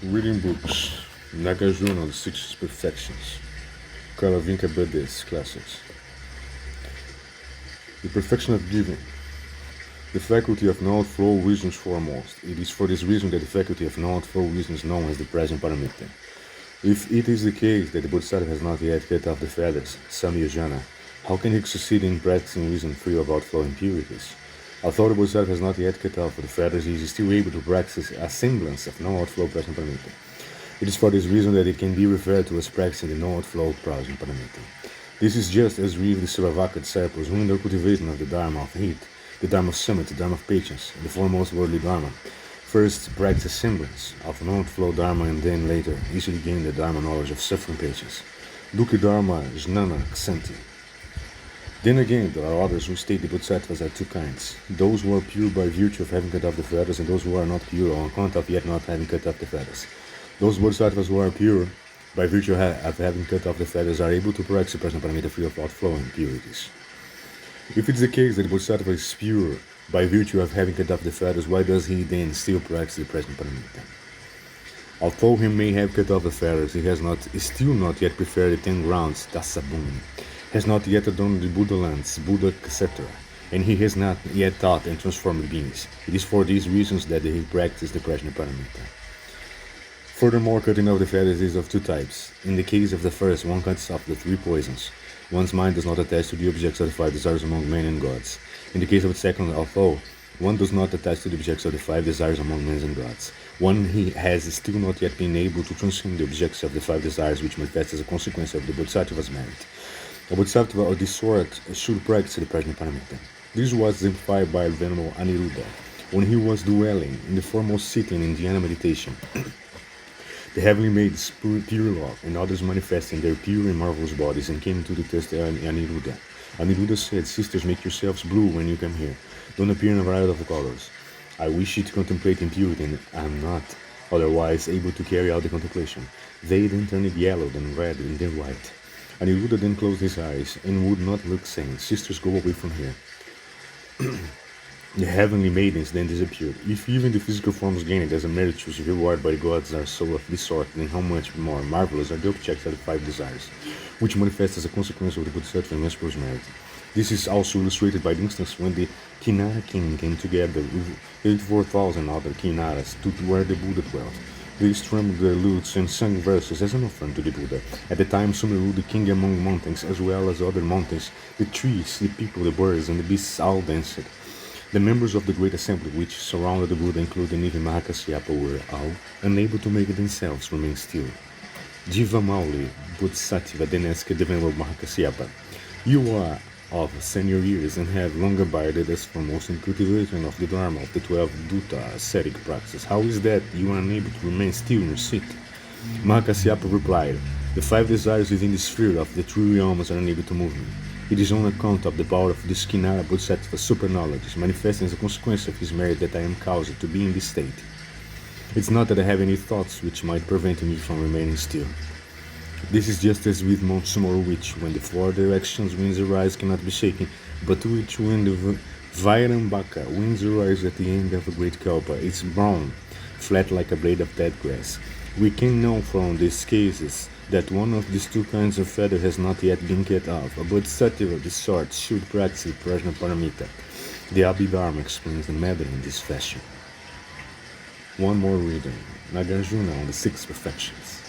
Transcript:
Reading books. Nagarjuna Six Perfections. Kalavinka Buddhist Classics. The perfection of giving. The faculty of non-flow reasons foremost. It is for this reason that the faculty of non-flow reason is known as the present paramita. If it is the case that the Bodhisattva has not yet cut off the feathers, samyajana, how can he succeed in practicing reason free of outflow impurities? Although the Bodhisattva has not yet cut off the feathers, he is still able to practice a semblance of no-outflow present paramita. It is for this reason that it can be referred to as practicing the no-outflow present paramita. This is just as with the Saravaka disciples who in their cultivation of the Dharma of heat, the Dharma of summit, the Dharma of patience, and the foremost worldly Dharma, first practice semblance of non-outflow Dharma and then later easily gain the Dharma knowledge of suffering patience. Dukkha Dharma Jnana Ksanti. Then again, there are others who state the Bodhisattvas are two kinds. Those who are pure by virtue of having cut off the feathers and those who are not pure on account of yet not having cut off the feathers. Those Bodhisattvas who are pure by virtue of having cut off the feathers are able to practice the present paramita free of outflow impurities. If it's the case that the Bodhisattva is pure by virtue of having cut off the feathers, why does he then still practice the present paramita? Although he may have cut off the feathers, he has still not yet prepared the 10 grounds, Dasabhumi, has not yet adorned the Buddha lands, Buddha, etc., and he has not yet taught and transformed beings. It is for these reasons that he practices the present paramita. Furthermore, cutting off the feathers is of two types. In the case of the first, one cuts off the 3 poisons. One's mind does not attach to the objects of the 5 desires among men and gods. In the case of the second, although one does not attach to the objects of the 5 desires among men and gods, one he has still not yet been able to transcend the objects of the 5 desires which manifest as a consequence of the Bodhisattva's merit. A Bodhisattva of this sort should practice the present paramita. This was exemplified by Venerable Aniruddha when he was dwelling in the foremost sitting in dhyana meditation. The heavenly maids, pure love, and others manifesting their pure and marvelous bodies and came to the test Aniruddha. Aniruddha said, "Sisters, make yourselves blue when you come here. Don't appear in a variety of colors. I wish you to contemplate impurity, and I am not otherwise able to carry out the contemplation." They then turned it yellow, then red, and then white. Aniruddha then closed his eyes and would not look, saying, "Sisters, go away from here." The heavenly maidens then disappeared. If even the physical forms gained as a meritorious reward by the gods are so of this sort, then how much more marvelous are the objects of the 5 desires, which manifest as a consequence of the Bodhisattva and Vesper's merit. This is also illustrated by the instance when the Kinara king came together with 84,000 other Kinaras to where the Buddha dwelt. They strummed their lutes and sang verses as an offering to the Buddha. At the time, Sumeru, the king among mountains, as well as other mountains, the trees, the people, the birds, and the beasts all danced. The members of the great assembly which surrounded the Buddha, including even Mahakasyapa, were all unable to make themselves remain still. Jiva Mauli, Bodhisattva, then asked the Venerable Mahakasyapa, "You are of senior years and have long abided as foremost in cultivation of the Dharma of the 12 Dutta ascetic practices. How is that you are unable to remain still in your seat?" Mahakasyapa replied, "The 5 desires within the sphere of the true realms are unable to move me. It is on account of the power of this Kinara Bodhisattva super knowledge, manifesting as a consequence of his merit, that I am caused to be in this state. It's not that I have any thoughts which might prevent me from remaining still. This is just as with Mount Sumeru, which, when the 4 directions winds arise, cannot be shaken, but which, when the Vairambaka winds arise at the end of a great kalpa, it's brown, flat like a blade of dead grass. We can know from these cases that one of these 2 kinds of feather has not yet been cut off. A Bodhisattva of this sort should practice the present paramita." The Abhidharma explains the matter in this fashion. One more reading. Nagarjuna on the 6 Perfections.